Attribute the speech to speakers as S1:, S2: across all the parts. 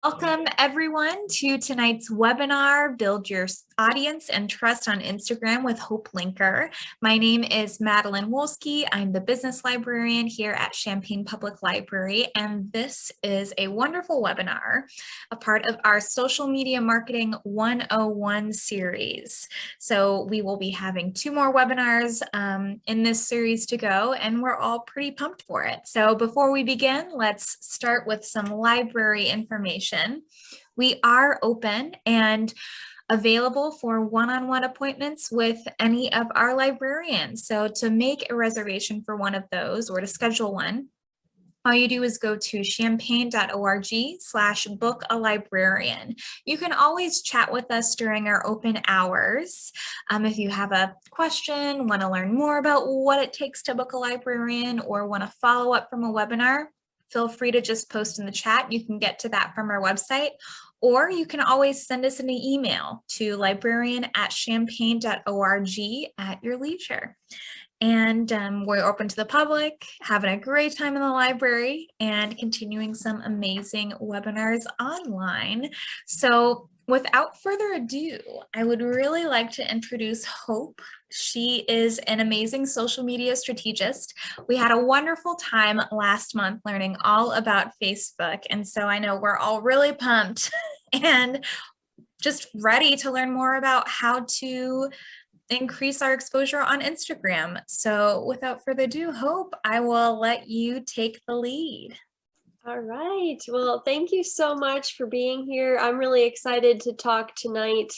S1: Welcome everyone to tonight's webinar, Build Your Audience and Trust on Instagram with Hope Linker. My name is Madeline Wolski. I'm the business librarian here at Champaign Public Library, and this is a wonderful webinar, a part of our Social Media Marketing 101 series. So we will be having 2 more webinars in this series to go, and we're all pretty pumped for it. So before we begin, let's start with some library information. We are open and available for one-on-one appointments with any of our librarians. So to make a reservation for one of those or to schedule one, all you do is go to champaign.org/book-a-librarian. You can always chat with us during our open hours. If you have a question, want to learn more about what it takes to book a librarian, or want to follow up from a webinar, feel free to just post in the chat. You can get to that from our website, or you can always send us an email to librarian@champaign.org at your leisure. And we're open to the public, having a great time in the library, and continuing some amazing webinars online. So without further ado, I would really like to introduce Hope. She is an amazing social media strategist. We had a wonderful time last month learning all about Facebook, and so I know we're all really pumped and just ready to learn more about how to increase our exposure on Instagram. So without further ado, Hope, I will let you take the lead.
S2: All right. Well, thank you so much for being here. I'm really excited to talk tonight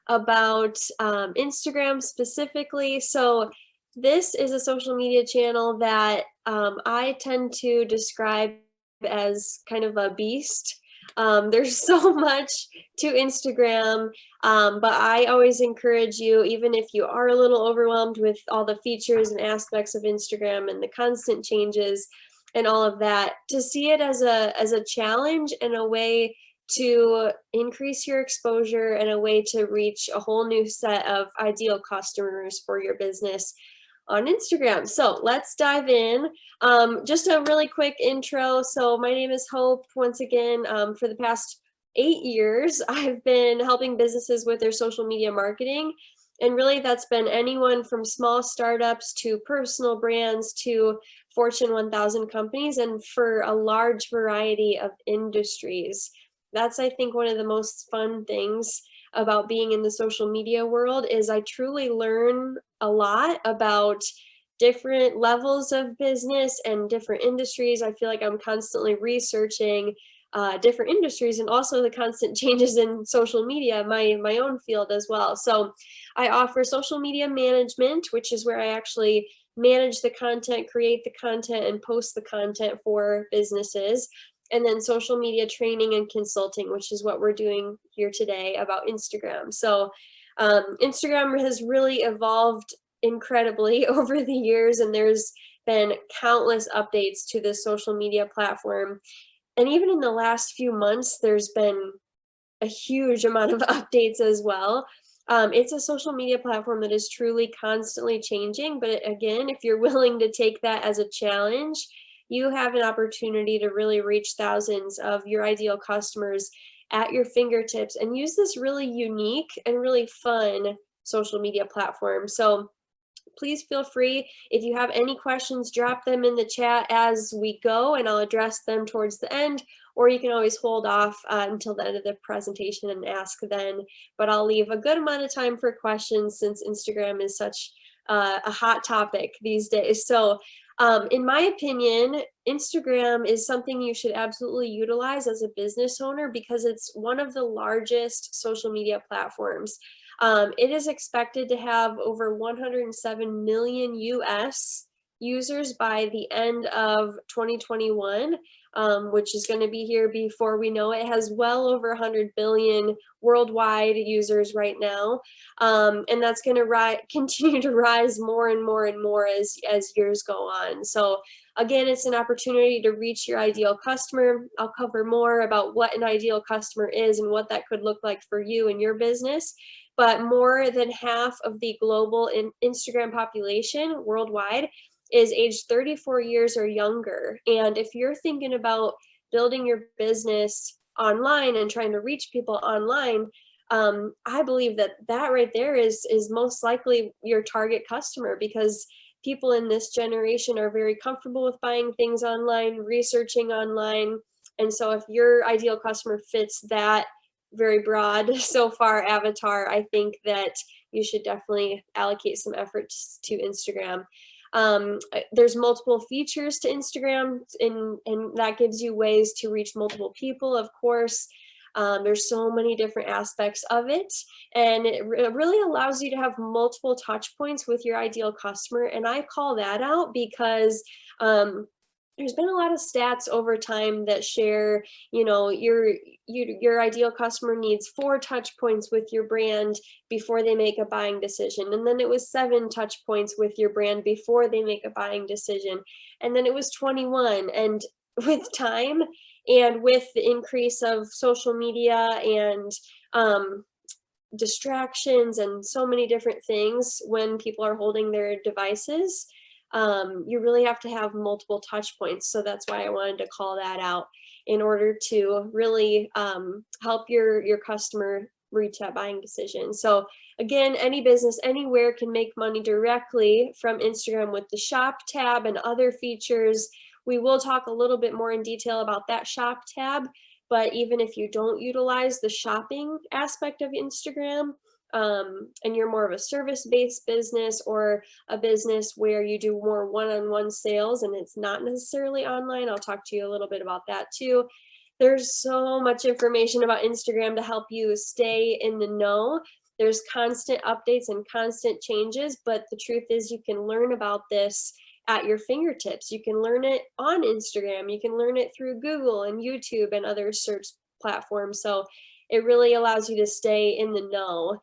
S2: about Instagram specifically. So this is a social media channel that I tend to describe as kind of a beast. There's so much to Instagram, but I always encourage you, even if you are a little overwhelmed with all the features and aspects of Instagram and the constant changes and all of that, to see it as a challenge and a way to increase your exposure and a way to reach a whole new set of ideal customers for your business on Instagram. So let's dive in. Just a really quick intro. So my name is Hope. Once again, for the past 8 years, I've been helping businesses with their social media marketing. And really that's been anyone from small startups to personal brands to Fortune 1000 companies, and for a large variety of industries. That's, I think, one of the most fun things about being in the social media world is I truly learn a lot about different levels of business and different industries. I feel like I'm constantly researching different industries and also the constant changes in social media, my own field as well. So I offer social media management, which is where I actually manage the content, create the content, and post the content for businesses. And then social media training and consulting, which is what we're doing here today about Instagram. So Instagram has really evolved incredibly over the years, and there's been countless updates to this social media platform. And even in the last few months, there's been a huge amount of updates as well. It's a social media platform that is truly constantly changing. But again, if you're willing to take that as a challenge, you have an opportunity to really reach thousands of your ideal customers at your fingertips and use this really unique and really fun social media platform. So please feel free, if you have any questions, drop them in the chat as we go and I'll address them towards the end, or you can always hold off until the end of the presentation and ask then. But I'll leave a good amount of time for questions since Instagram is such a hot topic these days. So in my opinion, Instagram is something you should absolutely utilize as a business owner because it's one of the largest social media platforms. It is expected to have over 107 million US users by the end of 2021, which is going to be here before we know it. It has well over 100 billion worldwide users right now, and that's going to continue to rise more and more and more as years go on. So again, it's an opportunity to reach your ideal customer. I'll cover more about what an ideal customer is and what that could look like for you and your business. But more than half of the global Instagram population worldwide is aged 34 years or younger. And if you're thinking about building your business online and trying to reach people online, I believe that that right there is most likely your target customer, because people in this generation are very comfortable with buying things online, researching online. And so if your ideal customer fits that very broad so far avatar, I think that you should definitely allocate some efforts to Instagram. There's multiple features to Instagram, and that gives you ways to reach multiple people, of course. There's so many different aspects of it, and it really allows you to have multiple touch points with your ideal customer. And I call that out because there's been a lot of stats over time that share, your ideal customer needs 4 touch points with your brand before they make a buying decision. And then it was 7 touch points with your brand before they make a buying decision. And then it was 21. And with time and with the increase of social media and distractions and so many different things when people are holding their devices, you really have to have multiple touch points. So that's why I wanted to call that out, in order to really help your customer reach that buying decision. So again, any business anywhere can make money directly from Instagram with the shop tab and other features. We will talk a little bit more in detail about that shop tab, but even if you don't utilize the shopping aspect of Instagram, and you're more of a service-based business, or a business where you do more one-on-one sales and it's not necessarily online, I'll talk to you a little bit about that too. There's so much information about Instagram to help you stay in the know. There's constant updates and constant changes, but the truth is you can learn about this at your fingertips. You can learn it on Instagram. You can learn it through Google and YouTube and other search platforms. So it really allows you to stay in the know,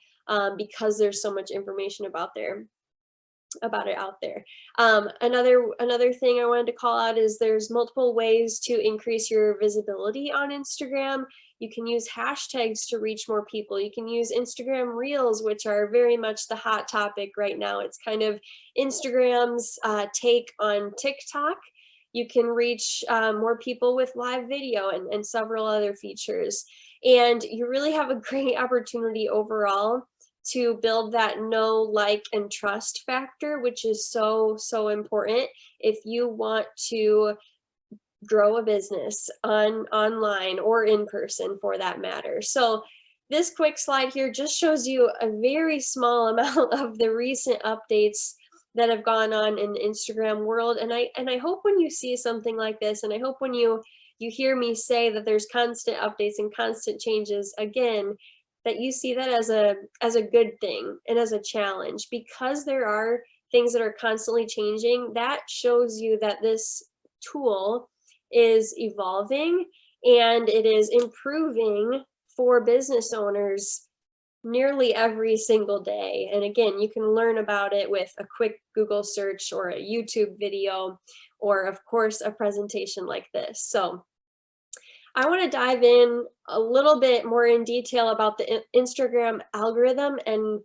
S2: because there's so much information about it out there. Another thing I wanted to call out is there's multiple ways to increase your visibility on Instagram. You can use hashtags to reach more people. You can use Instagram Reels, which are very much the hot topic right now. It's kind of Instagram's take on TikTok. You can reach more people with live video and several other features. And you really have a great opportunity overall to build that know, like, and trust factor, which is so, so important if you want to grow a business online or in person for that matter. So this quick slide here just shows you a very small amount of the recent updates that have gone on in the Instagram world. And I hope when you see something like this, and I hope when you hear me say that there's constant updates and constant changes, again, that you see that as a good thing and as a challenge, because there are things that are constantly changing. That shows you that this tool is evolving and it is improving for business owners nearly every single day. And again, you can learn about it with a quick Google search or a YouTube video, or of course a presentation like this. So I want to dive in a little bit more in detail about the Instagram algorithm and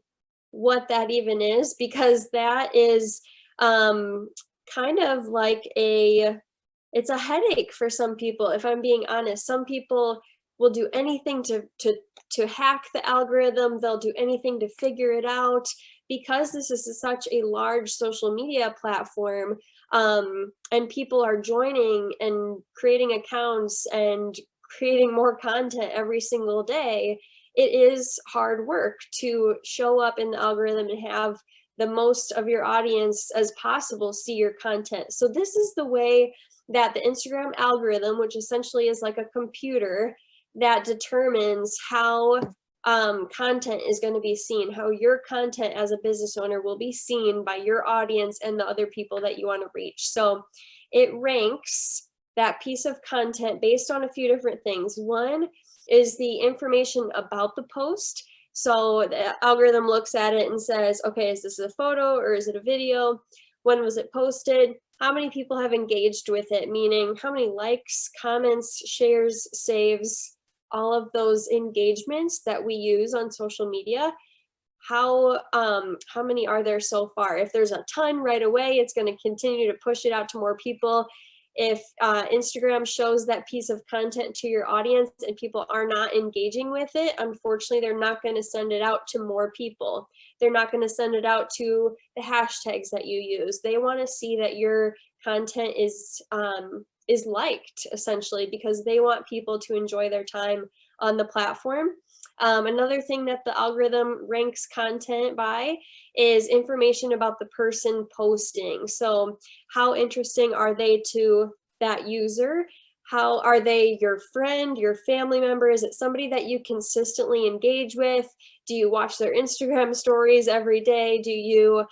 S2: what that even is, because that is kind of like it's a headache for some people, if I'm being honest. Some people will do anything to hack the algorithm. They'll do anything to figure it out, because this is such a large social media platform. And people are joining and creating accounts and creating more content every single day. It is hard work to show up in the algorithm and have the most of your audience as possible see your content. So this is the way that the Instagram algorithm, which essentially is like a computer that determines how content is going to be seen, how your content as a business owner will be seen by your audience and the other people that you want to reach. So it ranks that piece of content based on a few different things. One is the information about the post. So the algorithm looks at it and says, okay, is this a photo or is it a video? When was it posted? How many people have engaged with it? Meaning how many likes, comments, shares, saves, all of those engagements that we use on social media. How many are there so far? If there's a ton right away, it's going to continue to push it out to more people. If Instagram shows that piece of content to your audience and people are not engaging with it, unfortunately, they're not going to send it out to more people. They're not going to send it out to the hashtags that you use. They want to see that your content is liked, essentially, because they want people to enjoy their time on the platform. Another thing that the algorithm ranks content by is information about the person posting. So how interesting are they to that user? How are they your friend, your family member? Is it somebody that you consistently engage with? Do you watch their Instagram stories every day? Do you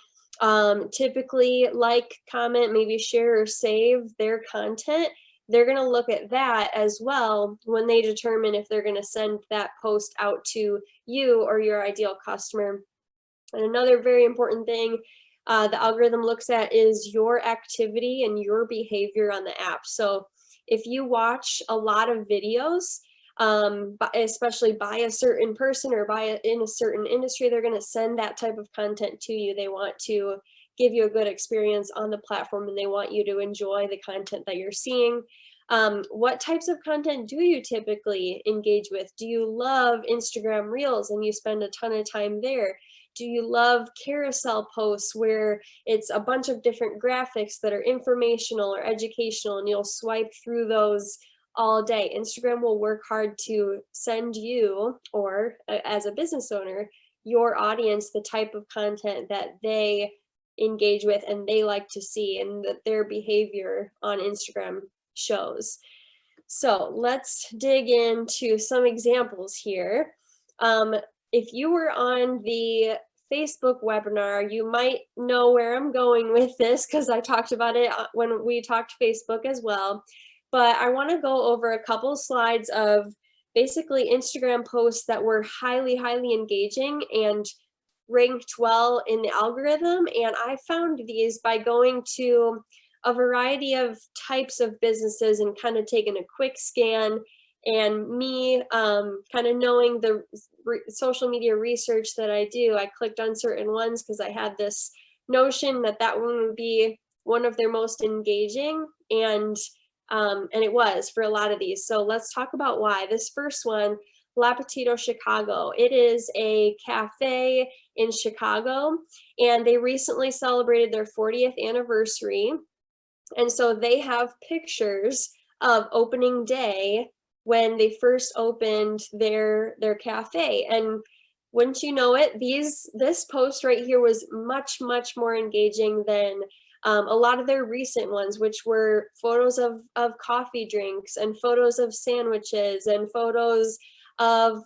S2: typically like, comment, maybe share or save their content? They're going to look at that as well when they determine if they're going to send that post out to you or your ideal customer. And another very important thing the algorithm looks at is your activity and your behavior on the app. So if you watch a lot of videos, especially by a certain person or in a certain industry, they're going to send that type of content to you. They want to give you a good experience on the platform, and they want you to enjoy the content that you're seeing. What types of content do you typically engage with? Do you love Instagram Reels and you spend a ton of time there? Do you love carousel posts where it's a bunch of different graphics that are informational or educational, and you'll swipe through those all day? Instagram will work hard to send you, or as a business owner, your audience, the type of content that they engage with and they like to see, and that their behavior on Instagram shows. So let's dig into some examples here. If you were on the Facebook webinar, you might know where I'm going with this, because I talked about it when we talked Facebook as well. But I want to go over a couple slides of basically Instagram posts that were highly, highly engaging and ranked well in the algorithm. And I found these by going to a variety of types of businesses and kind of taking a quick scan, and me kind of knowing the social media research that I do. I clicked on certain ones because I had this notion that that one would be one of their most engaging, and it was for a lot of these. So let's talk about why. This first one, Lapetito Chicago. It is a cafe in Chicago, and they recently celebrated their 40th anniversary. And so they have pictures of opening day when they first opened their cafe. And wouldn't you know it, this post right here was much, much more engaging than a lot of their recent ones, which were photos of coffee drinks and photos of sandwiches and photos of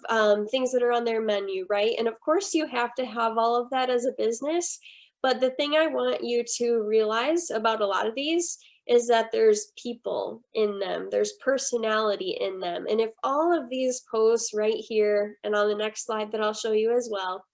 S2: things that are on their menu, right? And of course you have to have all of that as a business. But the thing I want you to realize about a lot of these is that there's people in them, there's personality in them. And if all of these posts right here, and on the next slide that I'll show you as well,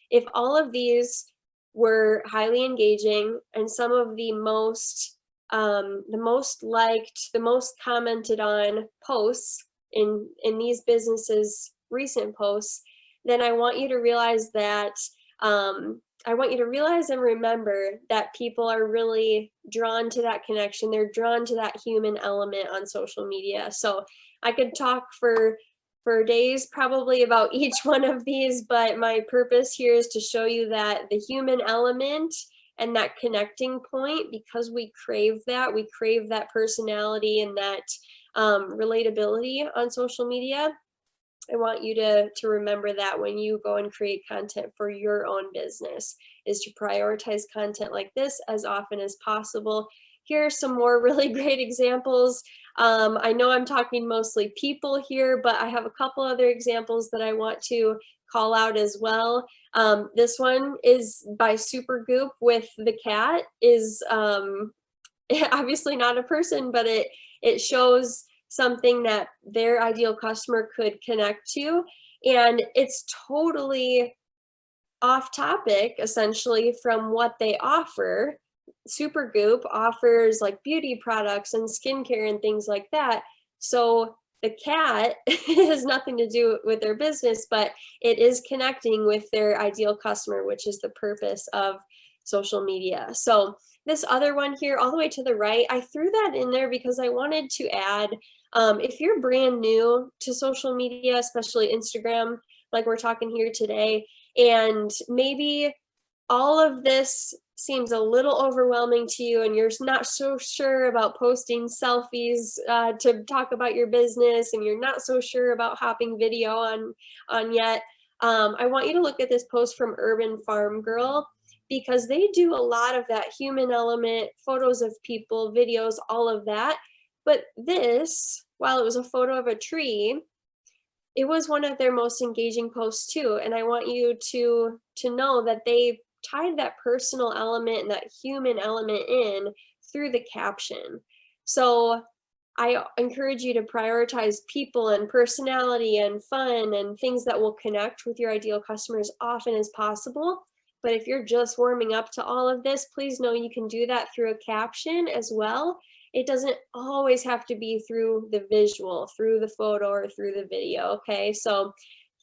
S2: if all of these were highly engaging and some of the most liked, the most commented on posts in these businesses' recent posts, then I want you to realize that I want you to realize and remember that people are really drawn to that connection. They're drawn to that human element on social media. So I could talk for days probably about each one of these, but my purpose here is to show you that the human element and that connecting point, because we crave that personality and that relatability on social media. I want you to remember that when you go and create content for your own business, is to prioritize content like this as often as possible. Here are some more really great examples. I know I'm talking mostly people here, but I have a couple other examples that I want to call out as well. This one is by Supergoop with the cat. Is obviously not a person, but it shows something that their ideal customer could connect to. And it's totally off topic, essentially, from what they offer. Supergoop offers like beauty products and skincare and things like that. So the cat has nothing to do with their business, but it is connecting with their ideal customer, which is the purpose of social media. So this other one here all the way to the right, I threw that in there because I wanted to add, if you're brand new to social media, especially Instagram, like we're talking here today, and maybe all of this seems a little overwhelming to you and you're not so sure about posting selfies to talk about your business, and you're not so sure about hopping video on yet, I want you to look at this post from Urban Farm Girl, because they do a lot of that human element, photos of people, videos, all of that. But this, while it was a photo of a tree, it was one of their most engaging posts too. And I want you to know that they tied that personal element and that human element in through the caption. So I encourage you to prioritize people and personality and fun and things that will connect with your ideal customer as often as possible. But if you're just warming up to all of this, please know you can do that through a caption as well. It doesn't always have to be through the visual, through the photo, or through the video, okay? So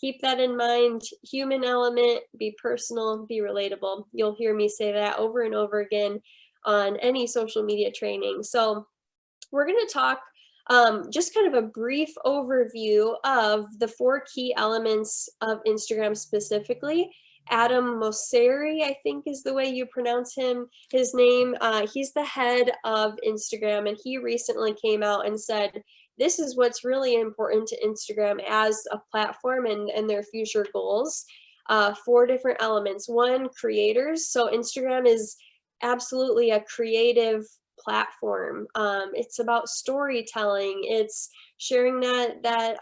S2: keep that in mind. Human element, be personal, be relatable. You'll hear me say that over and over again on any social media training. So we're going to talk just kind of a brief overview of the 4 key elements of Instagram specifically. Adam Mosseri, I think is the way you pronounce his name. He's the head of Instagram, and he recently came out and said, this is what's really important to Instagram as a platform and their future goals. 4 different elements. 1, creators. So Instagram is absolutely a creative platform. It's about storytelling. It's sharing that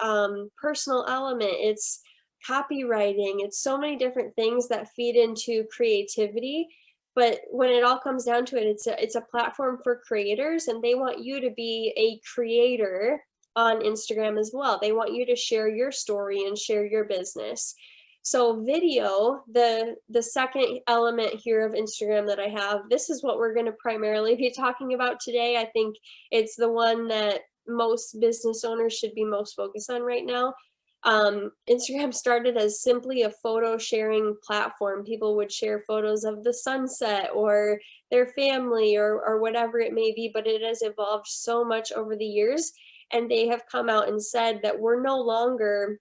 S2: personal element. It's copywriting. It's so many different things that feed into creativity. But when it all comes down to it, it's a platform for creators, and they want you to be a creator on Instagram as well. They want you to share your story and share your business. So video, the second element here of Instagram that I have, this is what we're going to primarily be talking about today. I think it's the one that most business owners should be most focused on right now. Instagram started as simply a photo sharing platform. People would share photos of the sunset or their family or whatever it may be, but it has evolved so much over the years, and they have come out and said that we're no longer,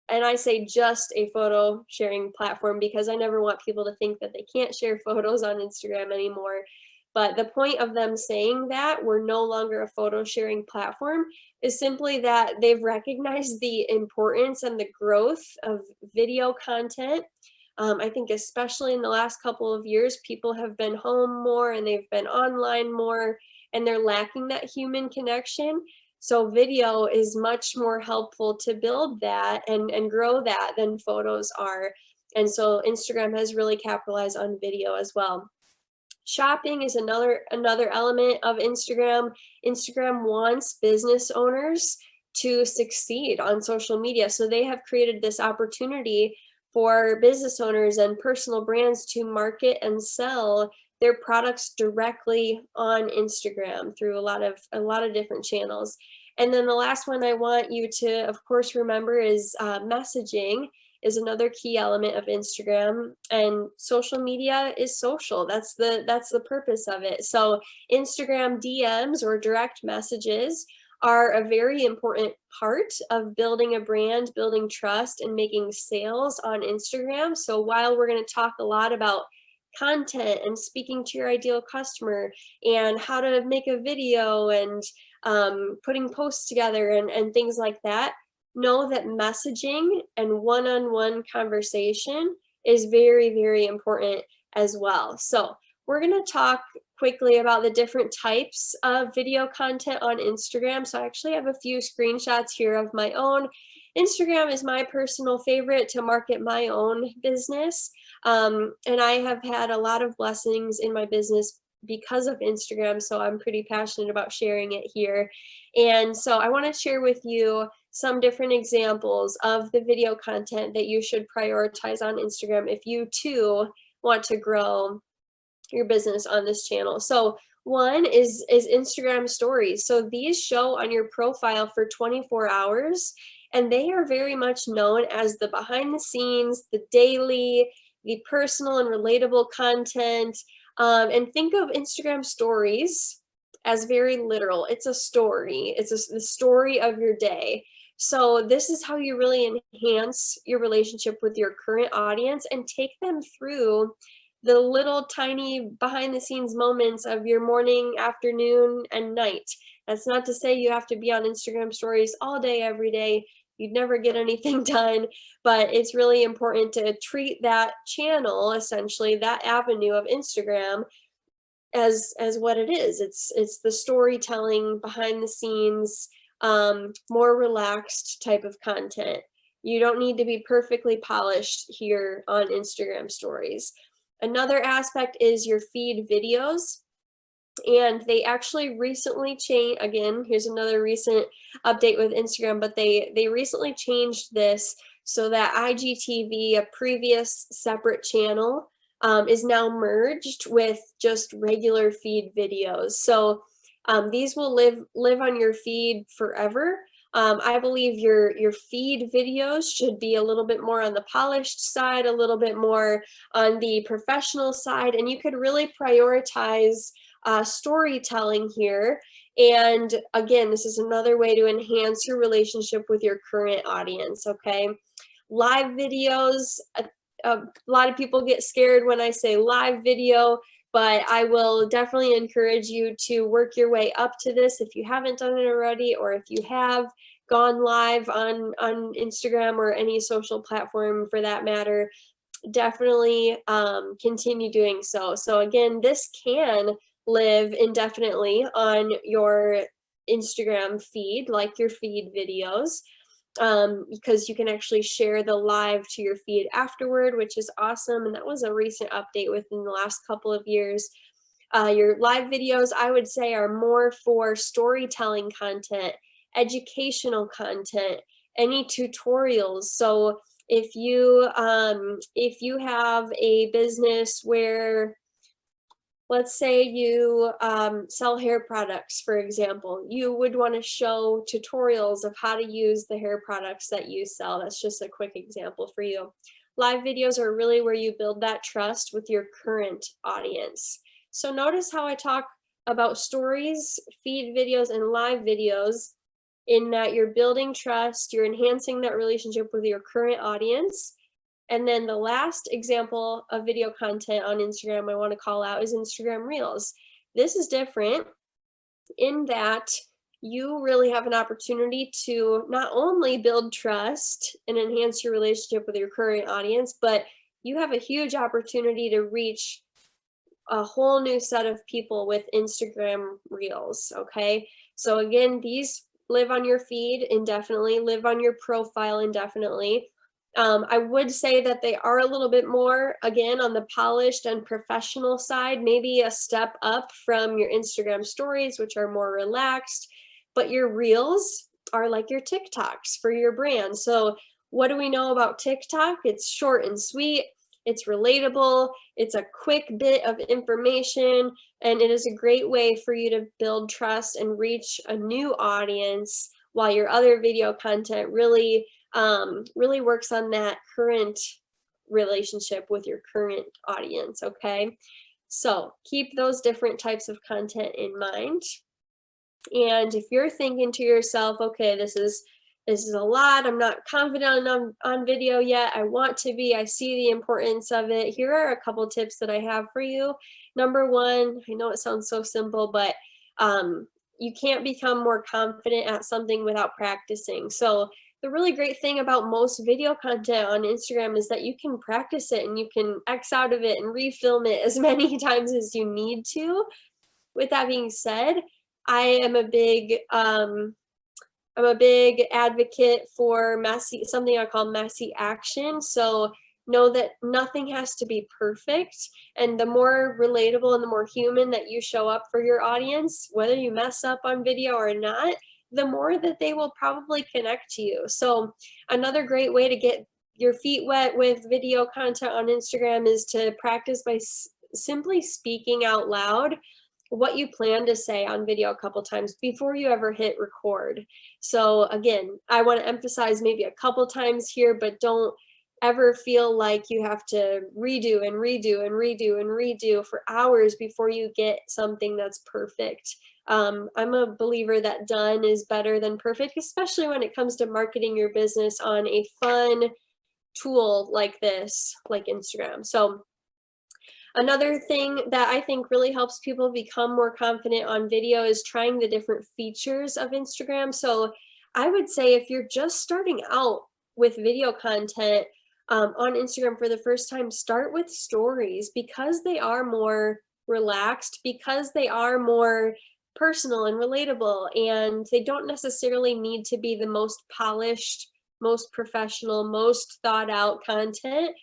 S2: and I say just a photo sharing platform because I never want people to think that they can't share photos on Instagram anymore. But the point of them saying that we're no longer a photo sharing platform is simply that they've recognized the importance and the growth of video content. I think especially in the last couple of years, people have been home more and they've been online more, and they're lacking that human connection. So video is much more helpful to build that and grow that than photos are. And so Instagram has really capitalized on video as well. Shopping is another element of Instagram. Instagram wants business owners to succeed on social media. So they have created this opportunity for business owners and personal brands to market and sell their products directly on Instagram through a lot of different channels. And then the last one I want you to, of course, remember is messaging is another key element of Instagram, and social media is social. That's the purpose of it. So Instagram DMs or direct messages are a very important part of building a brand, building trust, and making sales on Instagram. So while we're going to talk a lot about content and speaking to your ideal customer and how to make a video and putting posts together and things like that, know that messaging and one-on-one conversation is very, very important as well. So we're going to talk quickly about the different types of video content on Instagram. So I actually have a few screenshots here of my own. Instagram is my personal favorite to market my own business. And I have had a lot of blessings in my business because of Instagram, so I'm pretty passionate about sharing it here. And so I want to share with you some different examples of the video content that you should prioritize on Instagram if you too want to grow your business on this channel. So one is Instagram stories. So these show on your profile for 24 hours, and they are very much known as the behind the scenes, the daily, the personal and relatable content. And think of Instagram stories as very literal. It's a story. It's the story of your day. So this is how you really enhance your relationship with your current audience and take them through the little tiny behind the scenes moments of your morning, afternoon, and night. That's not to say you have to be on Instagram stories all day, every day. You'd never get anything done, but it's really important to treat that channel, essentially that avenue of Instagram, as what it is. It's the storytelling, behind the scenes, more relaxed type of content. You don't need to be perfectly polished here on Instagram stories. Another aspect is your feed videos. And they actually recently changed, again, here's another recent update with Instagram, but they recently changed this so that IGTV, a previous separate channel, is now merged with just regular feed videos. So these will live on your feed forever. I believe your feed videos should be a little bit more on the polished side, a little bit more on the professional side, and you could really prioritize storytelling here. And again, this is another way to enhance your relationship with your current audience, okay? Live videos, a lot of people get scared when I say live video, but I will definitely encourage you to work your way up to this if you haven't done it already, or if you have gone live on Instagram or any social platform for that matter, definitely continue doing so. So again, this can live indefinitely on your Instagram feed, like your feed videos, because you can actually share the live to your feed afterward, which is awesome. And that was a recent update within the last couple of years. Your live videos, I would say, are more for storytelling content, educational content, any tutorials. So if you have a business where, let's say you sell hair products, for example, you would want to show tutorials of how to use the hair products that you sell. That's just a quick example for you. Live videos are really where you build that trust with your current audience. So notice how I talk about stories, feed videos, and live videos, in that you're building trust, you're enhancing that relationship with your current audience. And then the last example of video content on Instagram I want to call out is Instagram Reels. This is different in that you really have an opportunity to not only build trust and enhance your relationship with your current audience, but you have a huge opportunity to reach a whole new set of people with Instagram Reels, okay? So again, these live on your feed indefinitely, live on your profile indefinitely. I would say that they are a little bit more, again, on the polished and professional side, maybe a step up from your Instagram stories, which are more relaxed, but your Reels are like your TikToks for your brand. So what do we know about TikTok? It's short and sweet. It's relatable, it's a quick bit of information, and it is a great way for you to build trust and reach a new audience, while your other video content really works on that current relationship with your current audience, okay? So keep those different types of content in mind. And if you're thinking to yourself, okay, this is a lot, I'm not confident on video yet, I want to be, I see the importance of it, here are a couple tips that I have for you. Number one, I know it sounds so simple, but you can't become more confident at something without practicing. So the really great thing about most video content on Instagram is that you can practice it and you can X out of it and refilm it as many times as you need to. With that being said, I am a big advocate for something I call messy action. So know that nothing has to be perfect. And the more relatable and the more human that you show up for your audience, whether you mess up on video or not, the more that they will probably connect to you. So another great way to get your feet wet with video content on Instagram is to practice by simply speaking out loud what you plan to say on video a couple times before you ever hit record. So again, I want to emphasize maybe a couple times here, but don't ever feel like you have to redo and redo and redo and redo for hours before you get something that's perfect. I'm a believer that done is better than perfect, especially when it comes to marketing your business on a fun tool like this, like Instagram. So another thing that I think really helps people become more confident on video is trying the different features of Instagram. So I would say if you're just starting out with video content on Instagram for the first time, start with stories because they are more relaxed, because they are more personal and relatable, and they don't necessarily need to be the most polished, most professional, most thought out content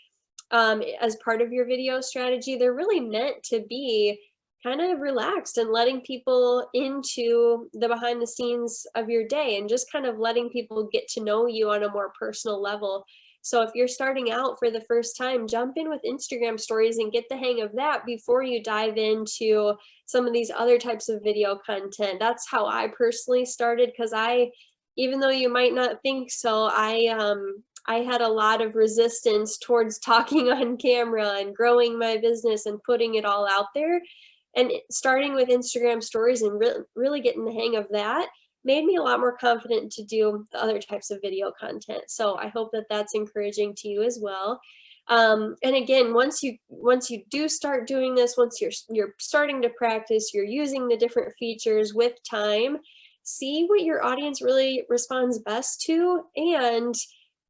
S2: as part of your video strategy. They're really meant to be kind of relaxed and letting people into the behind the scenes of your day and just kind of letting people get to know you on a more personal level. So if you're starting out for the first time, jump in with Instagram stories and get the hang of that before you dive into some of these other types of video content. That's how I personally started, because even though you might not think so, I had a lot of resistance towards talking on camera and growing my business and putting it all out there. And starting with Instagram stories and really getting the hang of that made me a lot more confident to do the other types of video content. So I hope that that's encouraging to you as well. And again, once you do start doing this, once you're starting to practice, you're using the different features with time, see what your audience really responds best to and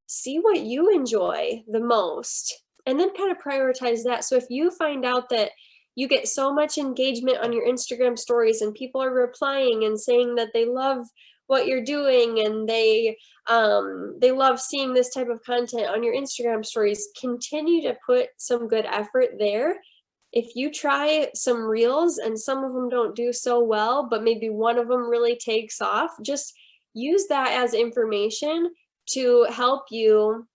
S2: see what you enjoy the most, and then kind of prioritize that. So if you find out that you get so much engagement on your Instagram stories and people are replying and saying that they love what you're doing and they love seeing this type of content on your Instagram stories, continue to put some good effort there. If you try some reels and some of them don't do so well, but maybe one of them really takes off, just use that as information to help you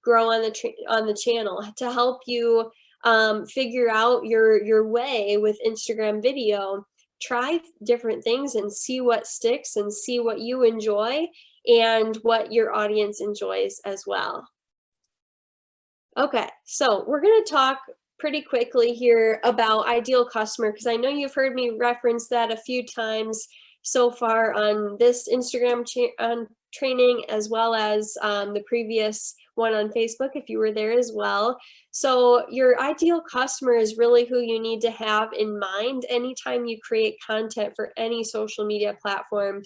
S2: grow on the channel, to help you figure out your way with Instagram video. Try different things and see what sticks and see what you enjoy and what your audience enjoys as well. Okay, so we're going to talk pretty quickly here about ideal customer, because I know you've heard me reference that a few times so far on this Instagram training, as well as the previous one on Facebook, if you were there as well. So your ideal customer is really who you need to have in mind anytime you create content for any social media platform,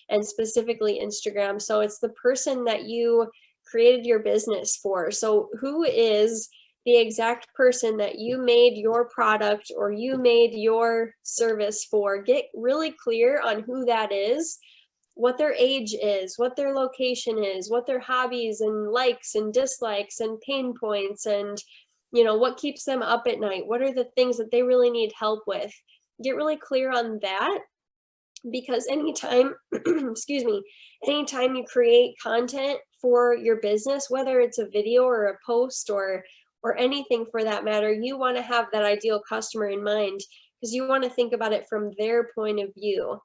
S2: and specifically Instagram. So it's the person that you created your business for. So who is the exact person that you made your product or you made your service for? Get really clear on who that is, what their age is, what their location is, what their hobbies and likes and dislikes and pain points, and what keeps them up at night. What are the things that they really need help with? Get really clear on that, because anytime, excuse me, anytime you create content for your business, whether it's a video or a post or anything for that matter, you want to have that ideal customer in mind, because you want to think about it from their point of view.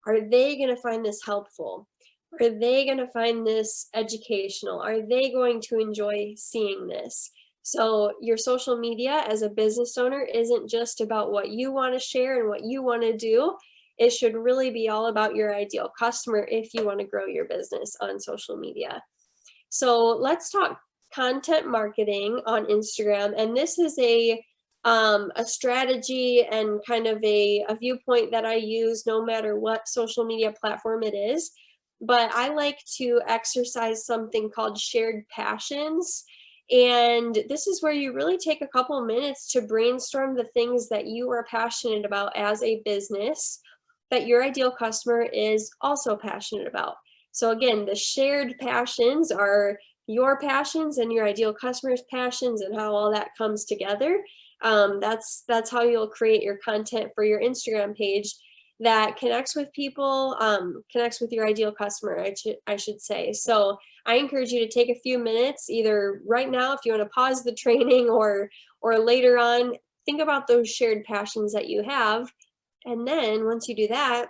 S2: Are they going to find this helpful? Are they going to find this educational? Are they going to enjoy seeing this? So your social media as a business owner isn't just about what you want to share and what you want to do. It should really be all about your ideal customer if you want to grow your business on social media. So let's talk content marketing on Instagram. And this is a strategy and kind of a viewpoint that I use no matter what social media platform it is. But I like to exercise something called shared passions. And this is where you really take a couple minutes to brainstorm the things that you are passionate about as a business that your ideal customer is also passionate about. So again, the shared passions are your passions and your ideal customer's passions, and how all that comes together. That's how you'll create your content for your Instagram page that connects with people, connects with your ideal customer, I should say. So I encourage you to take a few minutes, either right now if you want to pause the training, or later on, think about those shared passions that you have. And then once you do that,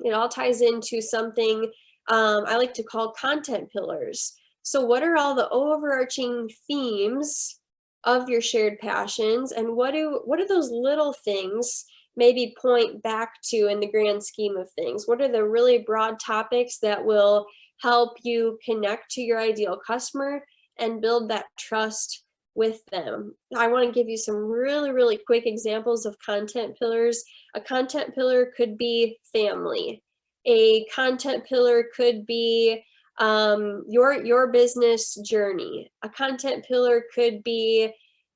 S2: it all ties into something I like to call content pillars. So what are all the overarching themes of your shared passions, and what do those little things maybe point back to in the grand scheme of things? What are the really broad topics that will help you connect to your ideal customer and build that trust with them? I want to give you some really, really quick examples of content pillars. A content pillar could be family. A content pillar could be your business journey. A content pillar could be,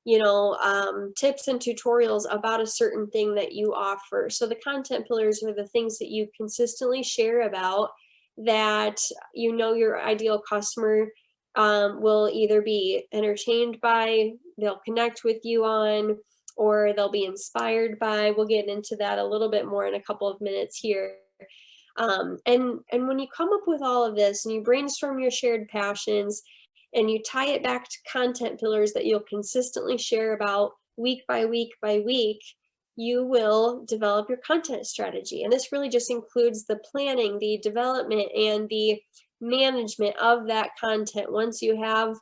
S2: tips and tutorials about a certain thing that you offer. So the content pillars are the things that you consistently share about that your ideal customer will either be entertained by, they'll connect with you on, or they'll be inspired by. We'll get into that a little bit more in a couple of minutes here. And when you come up with all of this and you brainstorm your shared passions and you tie it back to content pillars that you'll consistently share about week by week by week, you will develop your content strategy. And this really just includes the planning, the development, and the management of that content. Once you have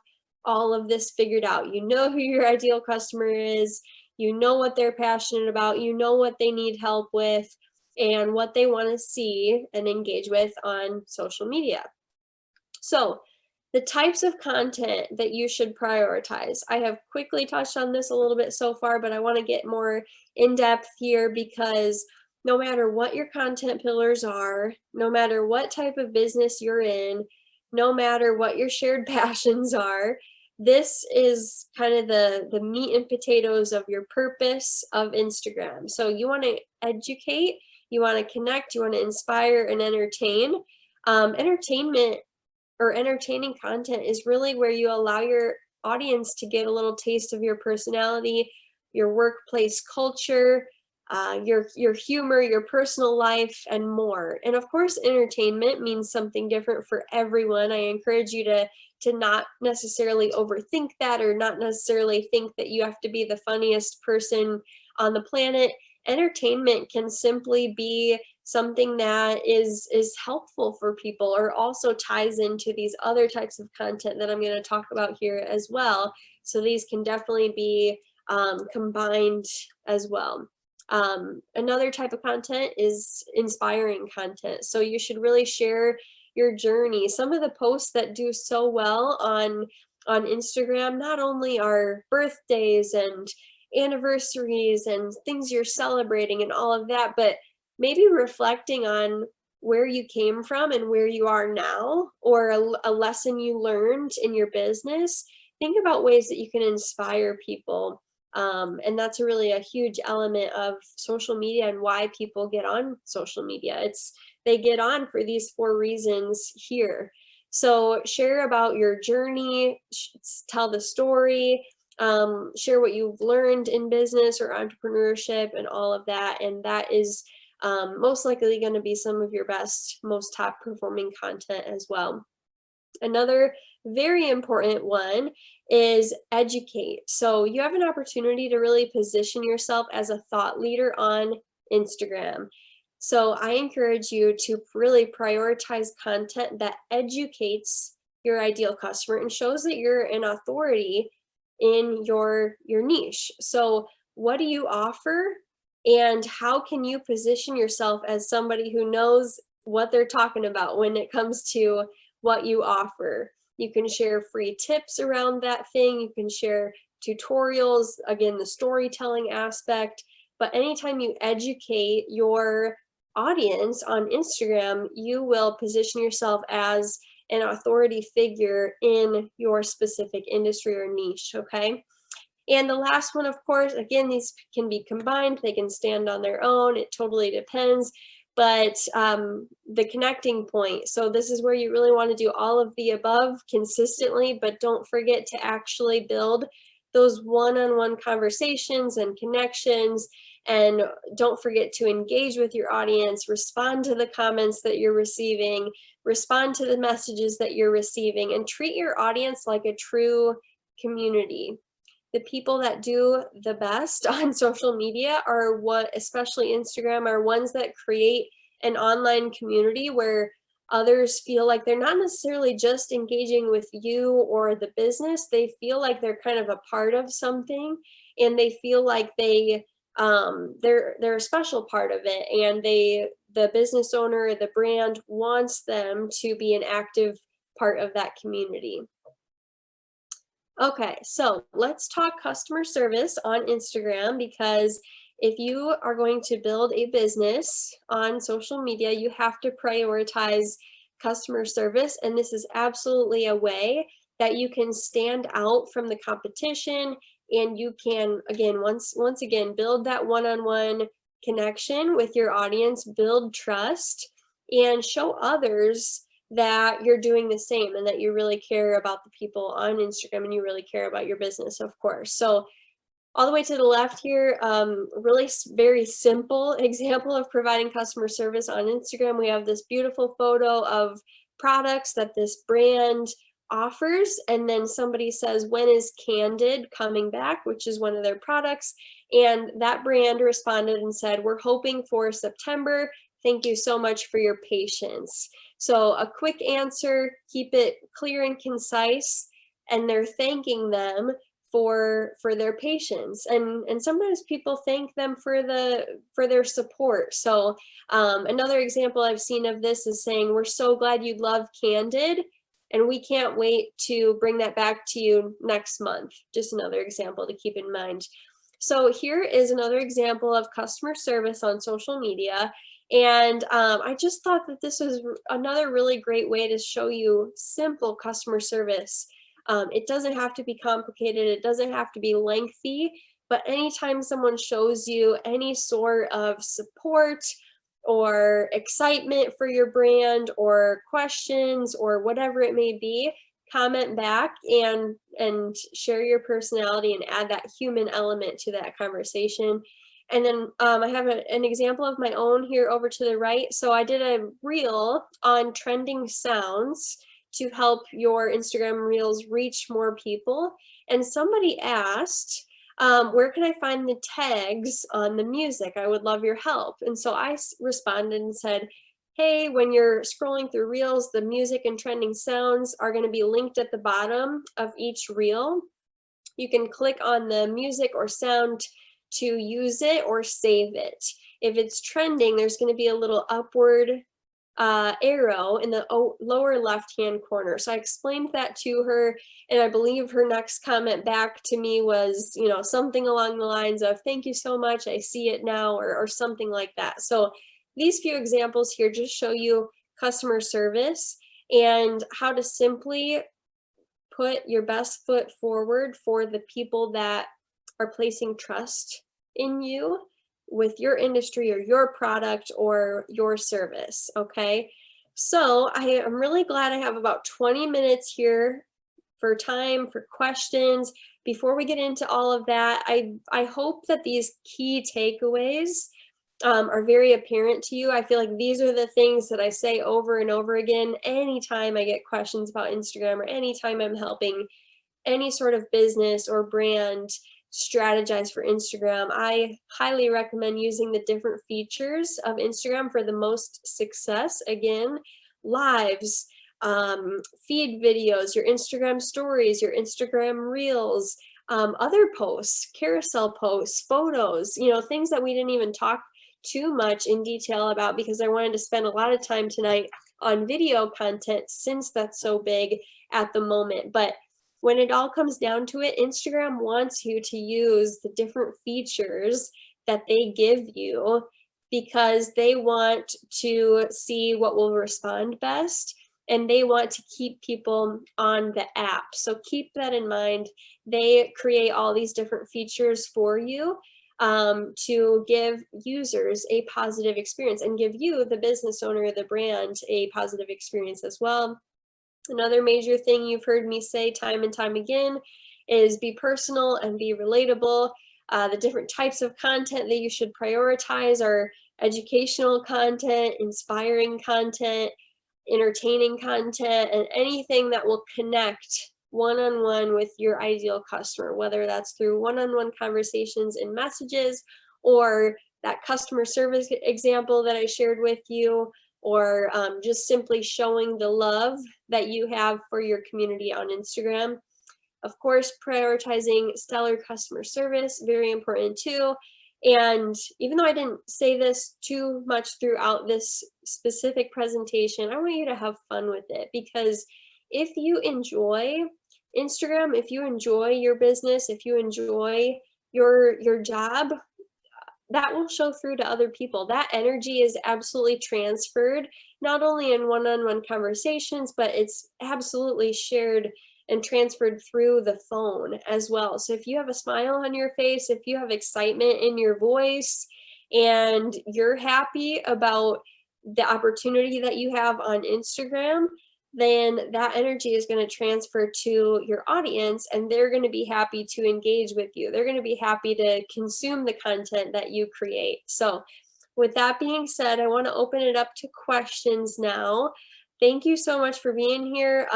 S2: all of this figured out, you know who your ideal customer is, you know what they're passionate about, you know what they need help with, and what they want to see and engage with on social media. So the types of content that you should prioritize. I have quickly touched on this a little bit so far, but I want to get more in depth here, because no matter what your content pillars are, no matter what type of business you're in, no matter what your shared passions are, this is kind of the meat and potatoes of your purpose of Instagram. So you want to educate, you want to connect, you want to inspire and entertain. Entertainment or entertaining content is really where you allow your audience to get a little taste of your personality, your workplace culture, your humor, your personal life, and more. And of course, entertainment means something different for everyone. I encourage you to not necessarily overthink that, or not necessarily think that you have to be the funniest person on the planet. Entertainment can simply be something that is helpful for people, or also ties into these other types of content that I'm going to talk about here as well. So these can definitely be combined as well. Another type of content is inspiring content. So you should really share your journey. Some of the posts that do so well on Instagram not only are birthdays and anniversaries and things you're celebrating and all of that, but maybe reflecting on where you came from and where you are now, or a lesson you learned in your business. Think about ways that you can inspire people. And that's really a huge element of social media and why people get on social media. They get on for these 4 reasons here. So share about your journey, tell the story, share what you've learned in business or entrepreneurship and all of that. And that is most likely going to be some of your best, most top performing content as well. Another very important one is educate. So you have an opportunity to really position yourself as a thought leader on Instagram. So I encourage you to really prioritize content that educates your ideal customer and shows that you're an authority in your niche. So what do you offer, and how can you position yourself as somebody who knows what they're talking about when it comes to what you offer? You can share free tips around that thing. You can share tutorials, again, the storytelling aspect. But anytime you educate your audience on Instagram, you will position yourself as an authority figure in your specific industry or niche, okay? And the last one, of course, again, these can be combined. They can stand on their own. It totally depends. But the connecting point. So this is where you really want to do all of the above consistently, but don't forget to actually build those one-on-one conversations and connections. And don't forget to engage with your audience, respond to the comments that you're receiving, respond to the messages that you're receiving, and treat your audience like a true community. The people that do the best on social media especially Instagram, are ones that create an online community where others feel like they're not necessarily just engaging with you or the business. They feel like they're kind of a part of something, and they feel like they're a special part of it, and the business owner or the brand wants them to be an active part of that community. Okay, so let's talk customer service on Instagram, because if you are going to build a business on social media, you have to prioritize customer service. And this is absolutely a way that you can stand out from the competition, and you can, again, once again, build that one-on-one connection with your audience, build trust, and show others that you're doing the same, and that you really care about the people on Instagram, and you really care about your business, of course. So all the way to the left here, really very simple example of providing customer service on Instagram. We have this beautiful photo of products that this brand offers, and then somebody says, when is Candid coming back, which is one of their products, and that brand responded and said, we're hoping for September. Thank you so much for your patience. So a quick answer, keep it clear and concise, and they're thanking them for their patience, and sometimes people thank them for their support. So another example I've seen of this is saying, we're so glad you love Candid, and we can't wait to bring that back to you next month. Just another example to keep in mind. So here is another example of customer service on social media. And I just thought that this was another really great way to show you simple customer service. It doesn't have to be complicated. It doesn't have to be lengthy, but anytime someone shows you any sort of support or excitement for your brand, or questions, or whatever it may be, comment back and share your personality and add that human element to that conversation. And then I have an example of my own here over to the right. So I did a reel on trending sounds to help your Instagram reels reach more people. And somebody asked, where can I find the tags on the music? I would love your help. And so I responded and said, hey, when you're scrolling through reels, the music and trending sounds are going to be linked at the bottom of each reel. You can click on the music or sound to use it or save it. If it's trending, there's going to be a little upward arrow in the lower left-hand corner. So I explained that to her, and I believe her next comment back to me was, something along the lines of, thank you so much, I see it now, or something like that. So these few examples here just show you customer service and how to simply put your best foot forward for the people that are placing trust in you with your industry or your product or your service. Okay, so I am really glad I have about 20 minutes here for time for questions. Before we get into all of that, I hope that these key takeaways are very apparent to you. I feel like these are the things that I say over and over again anytime I get questions about Instagram, or anytime I'm helping any sort of business or brand strategize for Instagram. I highly recommend using the different features of Instagram for the most success. Again, lives, feed videos, your Instagram stories, your Instagram reels, other posts, carousel posts, photos, things that we didn't even talk too much in detail about, because I wanted to spend a lot of time tonight on video content, since that's so big at the moment. But when it all comes down to it, Instagram wants you to use the different features that they give you, because they want to see what will respond best, and they want to keep people on the app. So keep that in mind. They create all these different features for you to give users a positive experience, and give you, the business owner, the brand, a positive experience as well. Another major thing you've heard me say time and time again is be personal and be relatable. The different types of content that you should prioritize are educational content, inspiring content, entertaining content, and anything that will connect one-on-one with your ideal customer, whether that's through one-on-one conversations and messages, or that customer service example that I shared with you, or just simply showing the love that you have for your community on Instagram. Of course, prioritizing stellar customer service, very important too. And even though I didn't say this too much throughout this specific presentation, I want you to have fun with it, because if you enjoy Instagram, if you enjoy your business, if you enjoy your job, that will show through to other people. That energy is absolutely transferred, not only in one-on-one conversations, but it's absolutely shared and transferred through the phone as well. So if you have a smile on your face, if you have excitement in your voice, and you're happy about the opportunity that you have on Instagram, then that energy is going to transfer to your audience, and they're going to be happy to engage with you. They're going to be happy to consume the content that you create. So with that being said, I want to open it up to questions now. Thank you so much for being here.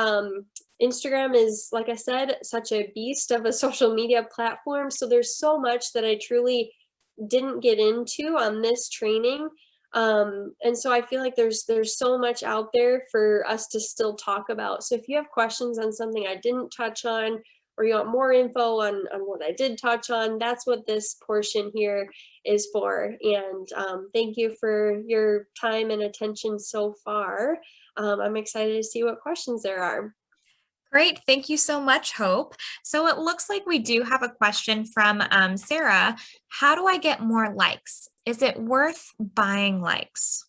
S2: Instagram is, like I said, such a beast of a social media platform. So there's so much that I truly didn't get into on this training. And so I feel like there's so much out there for us to still talk about. So if you have questions on something I didn't touch on, or you want more info on what I did touch on, that's what this portion here is for. And thank you for your time and attention so far. I'm excited to see what questions there are.
S1: Great. Thank you so much, Hope. So it looks like we do have a question from Sarah. How do I get more likes? Is it worth buying likes?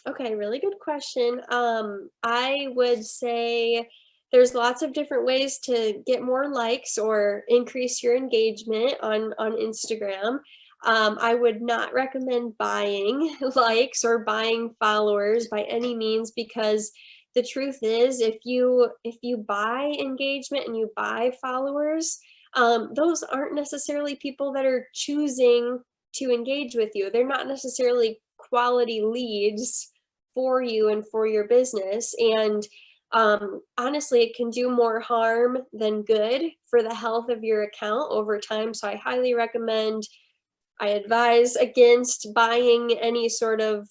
S2: Okay, really good question. I would say there's lots of different ways to get more likes or increase your engagement on Instagram. I would not recommend buying likes or buying followers by any means, because the truth is, if you buy engagement and you buy followers, those aren't necessarily people that are choosing to engage with you. They're not necessarily quality leads for you and for your business. And honestly, it can do more harm than good for the health of your account over time. So I highly recommend, I advise against buying any sort of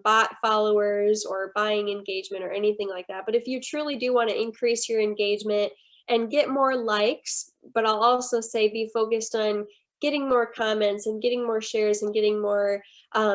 S2: bot followers or buying engagement or anything like that. But if you truly do want to increase your engagement and get more likes, but I'll also say be focused on getting more comments and getting more shares and getting more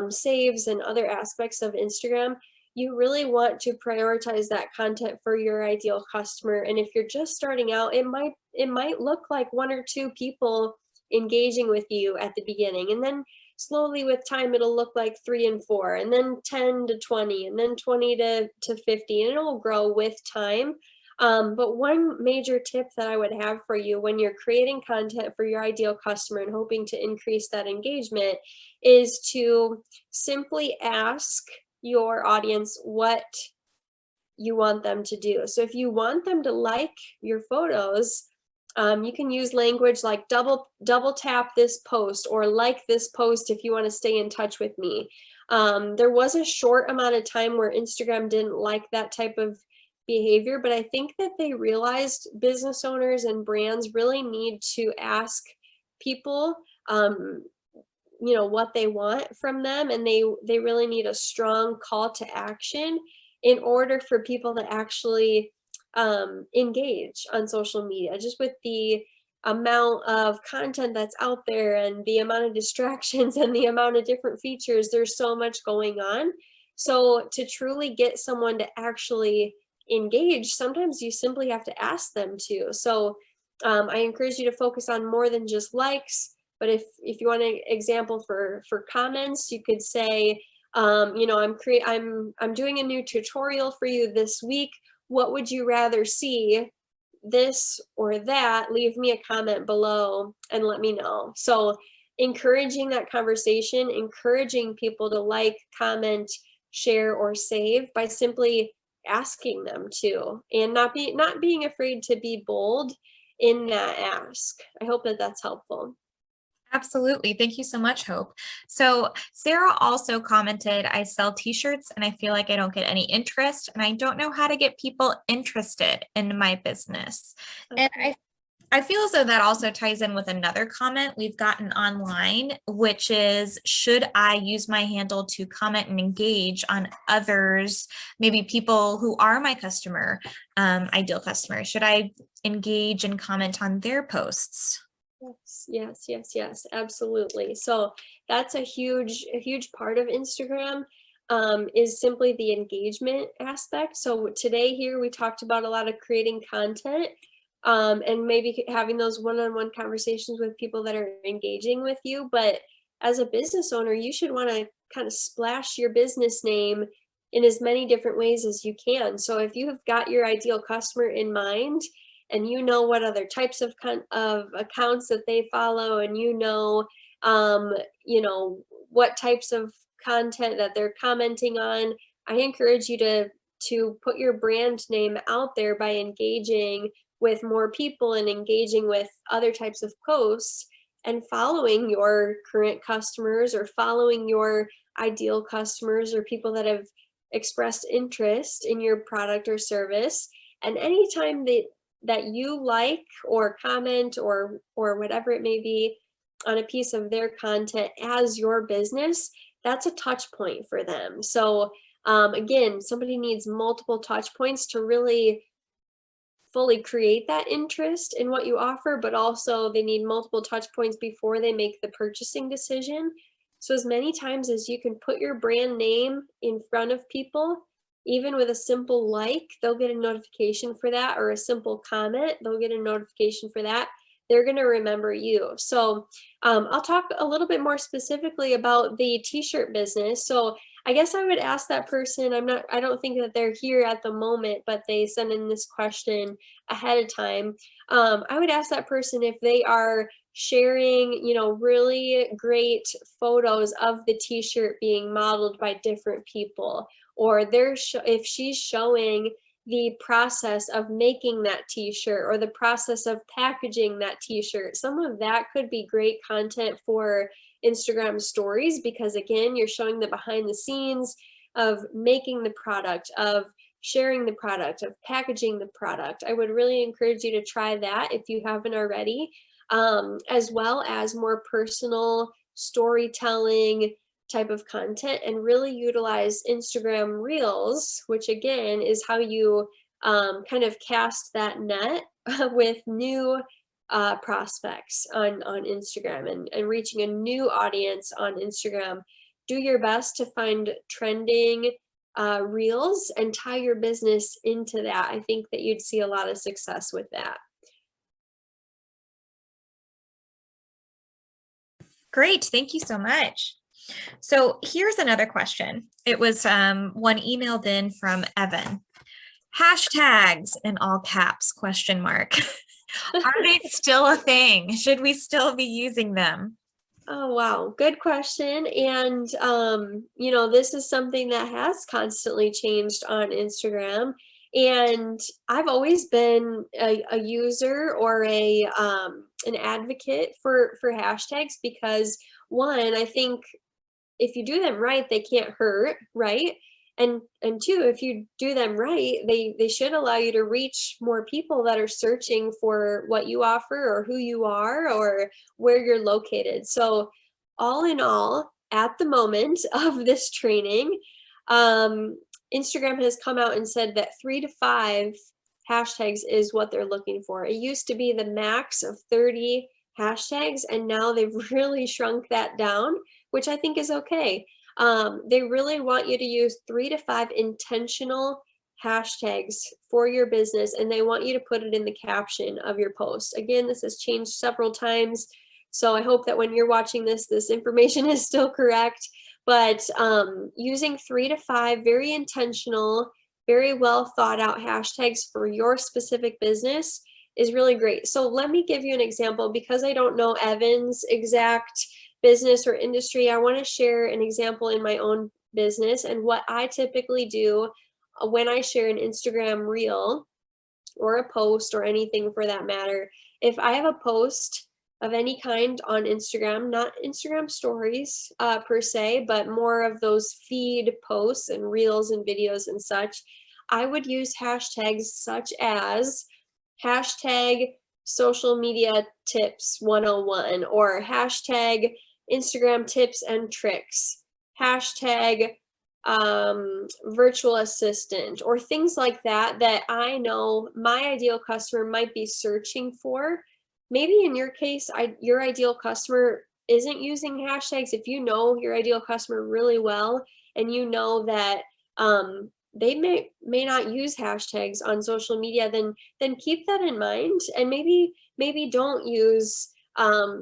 S2: saves and other aspects of Instagram, you really want to prioritize that content for your ideal customer. And if you're just starting out, it might look like 1 or 2 people engaging with you at the beginning, and then slowly with time it'll look like 3 and 4, and then 10 to 20, and then 20 to 50, and it'll grow with time. But one major tip that I would have for you when you're creating content for your ideal customer and hoping to increase that engagement is to simply ask your audience what you want them to do. So if you want them to like your photos, you can use language like double tap this post, or like this post if you want to stay in touch with me. There was a short amount of time where Instagram didn't like that type of behavior, but I think that they realized business owners and brands really need to ask people what they want from them, and they really need a strong call to action in order for people to actually engage on social media. Just with the amount of content that's out there and the amount of distractions and the amount of different features, there's so much going on. So to truly get someone to actually engage, sometimes you simply have to ask them to. So I encourage you to focus on more than just likes. But if you want an example for comments, you could say, I'm doing a new tutorial for you this week. What would you rather see, this or that? Leave me a comment below and let me know. So encouraging that conversation, encouraging people to like, comment, share, or save by simply asking them to, and not being afraid to be bold in that ask. I hope that that's helpful.
S1: Absolutely. Thank you so much, Hope. So Sarah also commented, I sell t-shirts and I feel like I don't get any interest, and I don't know how to get people interested in my business.
S2: Okay.
S1: And I feel as though that also ties in with another comment we've gotten online, which is, should I use my handle to comment and engage on others, maybe people who are my customer, ideal customer? Should I engage and comment on their posts?
S2: Yes, absolutely. So that's a huge part of Instagram, is simply the engagement aspect. So today here we talked about a lot of creating content, and maybe having those one-on-one conversations with people that are engaging with you. But as a business owner, you should want to kind of splash your business name in as many different ways as you can. So if you have got your ideal customer in mind, and you know what other types of accounts that they follow, and um, you know what types of content that they're commenting on, I encourage you to put your brand name out there by engaging with more people and engaging with other types of posts and following your current customers or following your ideal customers or people that have expressed interest in your product or service. And anytime that you like or comment or whatever it may be on a piece of their content as your business, that's a touch point for them. So again, somebody needs multiple touch points to really fully create that interest in what you offer, but also they need multiple touch points before they make the purchasing decision. So as many times as you can put your brand name in front of people, even with a simple like, they'll get a notification for that, or a simple comment, they'll get a notification for that. They're going to remember you. So I'll talk a little bit more specifically about the t-shirt business. So I guess I would ask that person, I don't think that they're here at the moment, but they sent in this question ahead of time. I would ask that person if they are sharing, really great photos of the t-shirt being modeled by different people, or if she's showing the process of making that t-shirt or the process of packaging that t-shirt. Some of that could be great content for Instagram stories, because again, you're showing the behind the scenes of making the product, of sharing the product, of packaging the product. I would really encourage you to try that if you haven't already, as well as more personal storytelling type of content, and really utilize Instagram Reels, which again is how you kind of cast that net with new prospects on Instagram, and reaching a new audience on Instagram. Do your best to find trending reels and tie your business into that. I think that you'd see a lot of success with that.
S1: Great, thank you so much. So here's another question. It was one emailed in from Evan. Hashtags in all caps, question mark. Are they still a thing? Should we still be using them?
S2: Oh, wow. Good question. And, this is something that has constantly changed on Instagram. And I've always been a user or an advocate for hashtags, because one, I think if you do them right, they can't hurt, right? And two, if you do them right, they should allow you to reach more people that are searching for what you offer, or who you are, or where you're located. So all in all, at the moment of this training, Instagram has come out and said that 3 to 5 hashtags is what they're looking for. It used to be the max of 30 hashtags, and now they've really shrunk that down, which I think is okay. They really want you to use 3 to 5 intentional hashtags for your business, and they want you to put it in the caption of your post. Again, this has changed several times, so I hope that when you're watching this information is still correct. But using 3 to 5 very intentional, very well thought out hashtags for your specific business is really great. So let me give you an example, because I don't know Evan's exact business or industry. I want to share an example in my own business and what I typically do when I share an Instagram reel or a post, or anything for that matter. If I have a post of any kind on Instagram, not Instagram stories per se, but more of those feed posts and reels and videos and such, I would use hashtags such as hashtag social media tips 101 or hashtag Instagram tips and tricks, hashtag virtual assistant, or things like that that I know my ideal customer might be searching for. Maybe in your case, your ideal customer isn't using hashtags. If you know your ideal customer really well and you know that they may not use hashtags on social media, then keep that in mind, and maybe don't use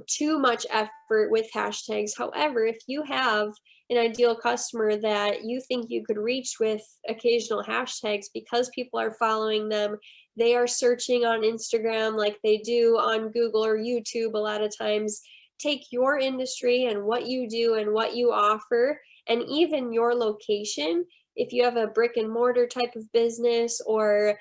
S2: too much effort with hashtags. However, if you have an ideal customer that you think you could reach with occasional hashtags because people are following them, they are searching on Instagram like they do on Google or YouTube a lot of times, take your industry and what you do and what you offer, and even your location. If you have a brick and mortar type of business, or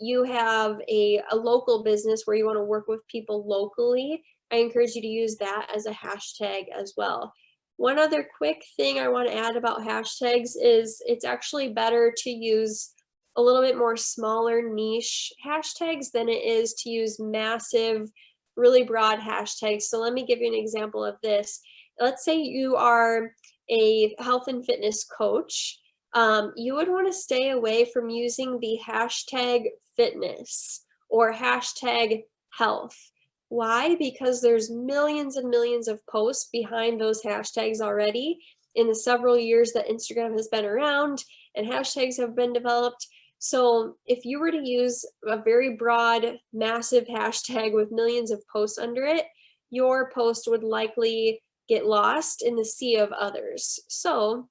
S2: you have a local business where you want to work with people locally, I encourage you to use that as a hashtag as well. One other quick thing I want to add about hashtags is it's actually better to use a little bit more smaller niche hashtags than it is to use massive, really broad hashtags. So let me give you an example of this. Let's say you are a health and fitness coach. You would want to stay away from using the hashtag fitness or hashtag health. Why? Because there's millions and millions of posts behind those hashtags already in the several years that Instagram has been around and hashtags have been developed. So if you were to use a very broad, massive hashtag with millions of posts under it, your post would likely get lost in the sea of others. So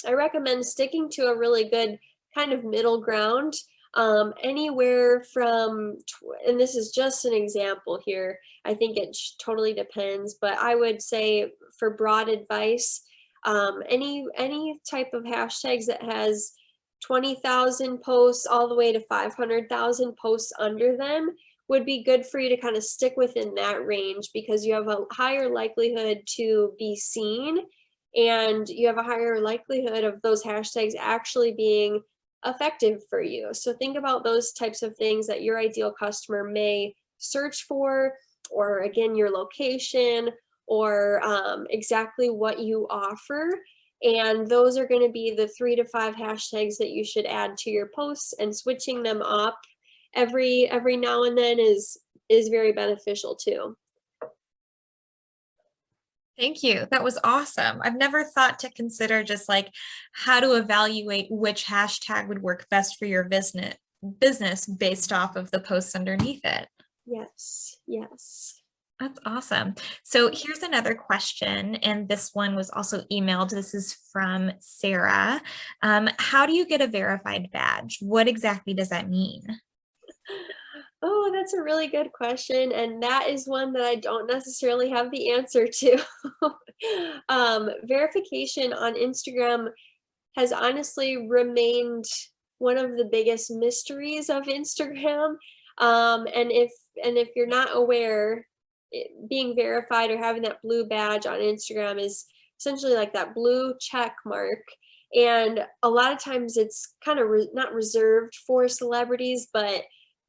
S2: I recommend sticking to a really good kind of middle ground, anywhere from, and this is just an example here, I think it totally depends, but I would say for broad advice, any type of hashtags that has 20,000 posts all the way to 500,000 posts under them would be good for you to kind of stick within that range, because you have a higher likelihood to be seen and you have a higher likelihood of those hashtags actually being effective for you. So think about those types of things that your ideal customer may search for, or again, your location, or exactly what you offer. And those are going to be the 3 to 5 hashtags that you should add to your posts, and switching them up every now and then is very beneficial too.
S1: Thank you. That was awesome. I've never thought to consider just like how to evaluate which hashtag would work best for your business based off of the posts underneath it.
S2: Yes, yes.
S1: That's awesome. So here's another question, and this one was also emailed. This is from Sarah. How do you get a verified badge? What exactly does that mean?
S2: Oh, that's a really good question, and that is one that I don't necessarily have the answer to. Verification on Instagram has honestly remained one of the biggest mysteries of Instagram. And if you're not aware, being verified or having that blue badge on Instagram is essentially like that blue check mark. And a lot of times it's kind of not reserved for celebrities, but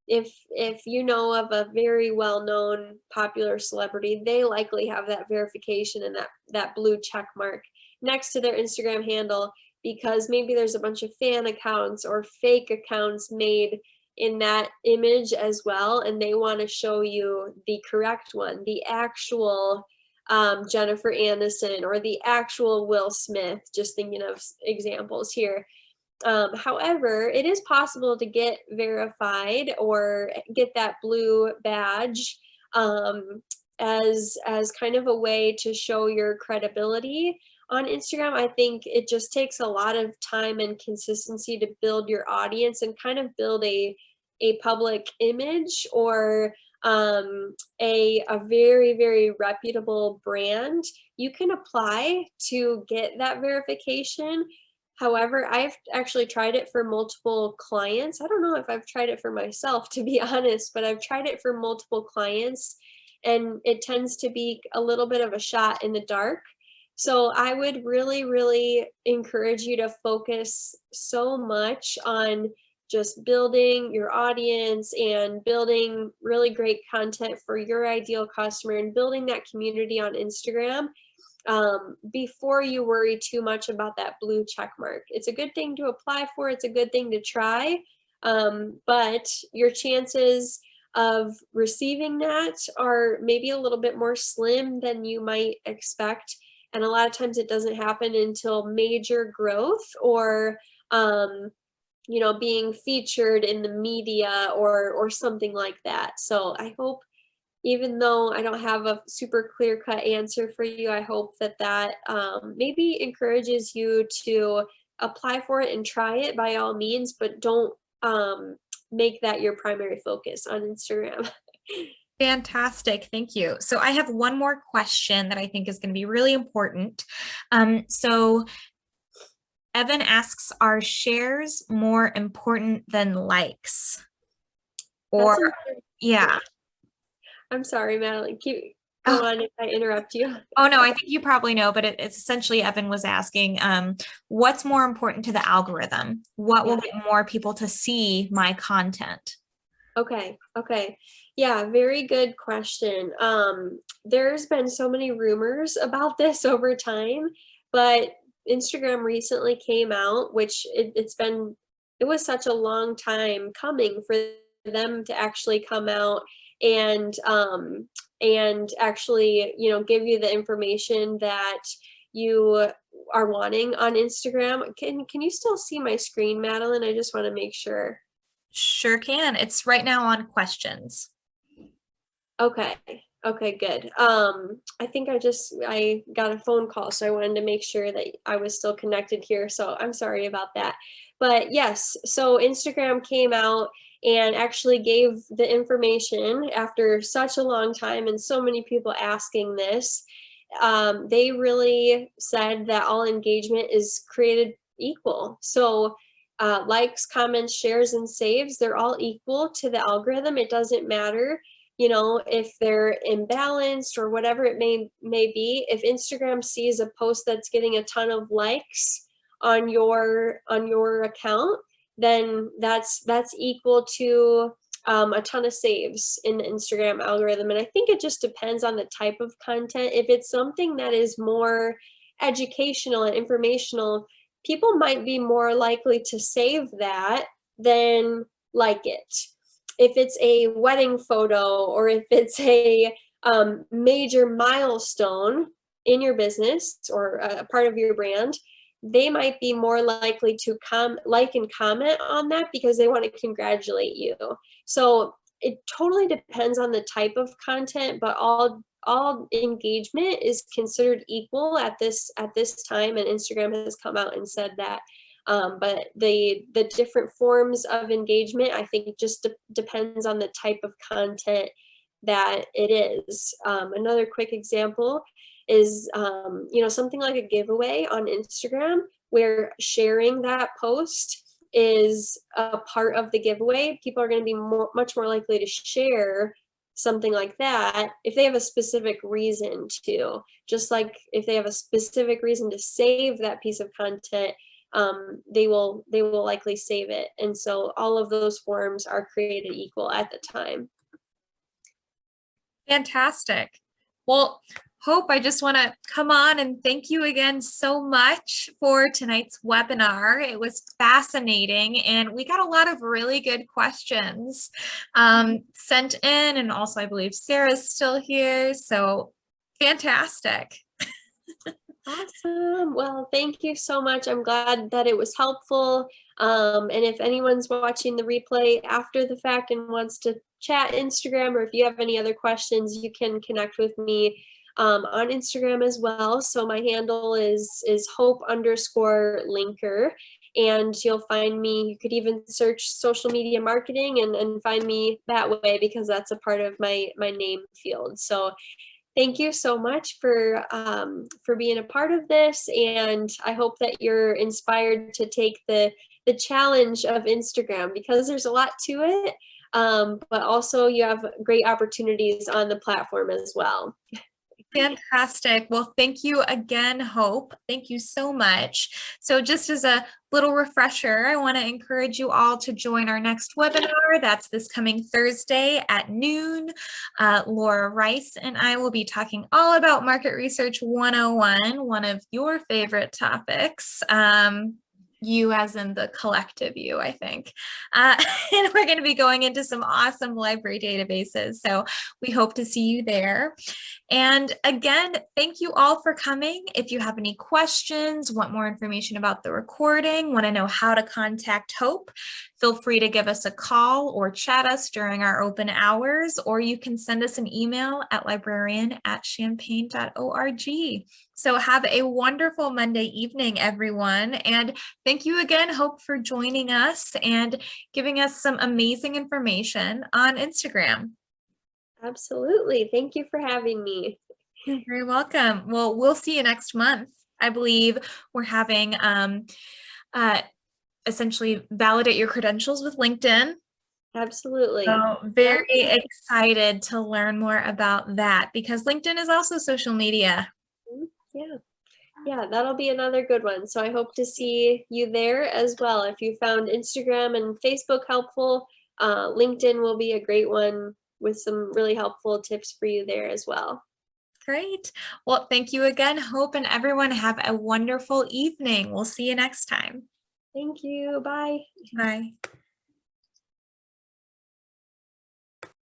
S2: if you know of a very well-known popular celebrity, they likely have that verification and that blue check mark next to their Instagram handle, because maybe there's a bunch of fan accounts or fake accounts made in that image as well, and they want to show you the correct one, the actual Jennifer Aniston or the actual Will Smith, just thinking of examples here. However, it is possible to get verified or get that blue badge as kind of a way to show your credibility on Instagram. I think it just takes a lot of time and consistency to build your audience and kind of build a public image, or a very, very reputable brand. You can apply to get that verification. However, I've actually tried it for multiple clients. I don't know if I've tried it for myself, to be honest, but I've tried it for multiple clients, and it tends to be a little bit of a shot in the dark. So I would really, really encourage you to focus so much on just building your audience and building really great content for your ideal customer and building that community on Instagram before you worry too much about that blue check mark. It's a good thing to apply for. It's a good thing to try. But your chances of receiving that are maybe a little bit more slim than you might expect. And a lot of times it doesn't happen until major growth or, you know, being featured in the media or something like that. So I hope, even though I don't have a super clear-cut answer for you, I hope that maybe encourages you to apply for it and try it by all means, but don't make that your primary focus on Instagram.
S1: Fantastic. Thank you. So I have one more question that I think is going to be really important. So Evan asks, are shares more important than likes? Or, yeah.
S2: I'm sorry, Madeline. Go on if I interrupt you.
S1: Oh, no, I think you probably know, but it's essentially Evan was asking, what's more important to the algorithm? What will get more people to see my content?
S2: Okay. Yeah, very good question. There's been so many rumors about this over time, but Instagram recently came out, which it was such a long time coming for them to actually come out and actually, you know, give you the information that you are wanting on Instagram. Can you still see my screen, Madeline? I just want to make sure.
S1: Sure can. It's right now on questions.
S2: Okay, good. I think I got a phone call, so I wanted to make sure that I was still connected here. So I'm sorry about that. But yes, so Instagram came out and actually gave the information after such a long time and so many people asking this. They really said that all engagement is created equal. So likes, comments, shares, and saves, they're all equal to the algorithm. It doesn't matter, you know, if they're imbalanced or whatever it may be. If Instagram sees a post that's getting a ton of likes on your account, then that's equal to a ton of saves in the Instagram algorithm. And I think it just depends on the type of content. If it's something that is more educational and informational, people might be more likely to save that than like it. If it's a wedding photo or if it's a major milestone in your business or a part of your brand, they might be more likely to like and comment on that because they want to congratulate you. So it totally depends on the type of content, but all engagement is considered equal at this time, and Instagram has come out and said that. But the different forms of engagement, I think, just depends on the type of content that it is. Another quick example is, you know, something like a giveaway on Instagram, where sharing that post is a part of the giveaway. People are going to be much more likely to share something like that if they have a specific reason to. Just like if they have a specific reason to save that piece of content, they will likely save it. And so all of those forms are created equal at the time.
S1: Fantastic. Well, Hope, I just want to come on and thank you again so much for tonight's webinar. It was fascinating, and we got a lot of really good questions sent in, and also I believe Sarah's still here, so fantastic.
S2: Awesome. Well, thank you so much. I'm glad that it was helpful. And if anyone's watching the replay after the fact and wants to chat Instagram, or if you have any other questions, you can connect with me on Instagram as well. So my handle is hope_linker, and you'll find me. You could even search social media marketing and find me that way, because that's a part of my name field. So thank you so much for being a part of this, and I hope that you're inspired to take the challenge of Instagram, because there's a lot to it, but also you have great opportunities on the platform as well.
S1: Fantastic. Well, thank you again, Hope. Thank you so much. So just as a little refresher, I want to encourage you all to join our next webinar. That's this coming Thursday at noon. Laura Rice and I will be talking all about Market Research 101, one of your favorite topics. You as in the collective you, I think. And we're going to be going into some awesome library databases. So we hope to see you there. And again, thank you all for coming. If you have any questions, want more information about the recording, want to know how to contact Hope, feel free to give us a call or chat us during our open hours, or you can send us an email at librarian@champaign.org. So have a wonderful Monday evening, everyone. And thank you again, Hope, for joining us and giving us some amazing information on Instagram.
S2: Absolutely. Thank you for having me.
S1: You're very welcome. Well, we'll see you next month. I believe we're having essentially validate your credentials with LinkedIn.
S2: Absolutely.
S1: So very excited to learn more about that because LinkedIn is also social media.
S2: Yeah. Yeah, that'll be another good one. So I hope to see you there as well. If you found Instagram and Facebook helpful, LinkedIn will be a great one with some really helpful tips for you there as well.
S1: Great. Well, thank you again, Hope, and everyone have a wonderful evening. We'll see you next time.
S2: Thank you. Bye.
S1: Bye.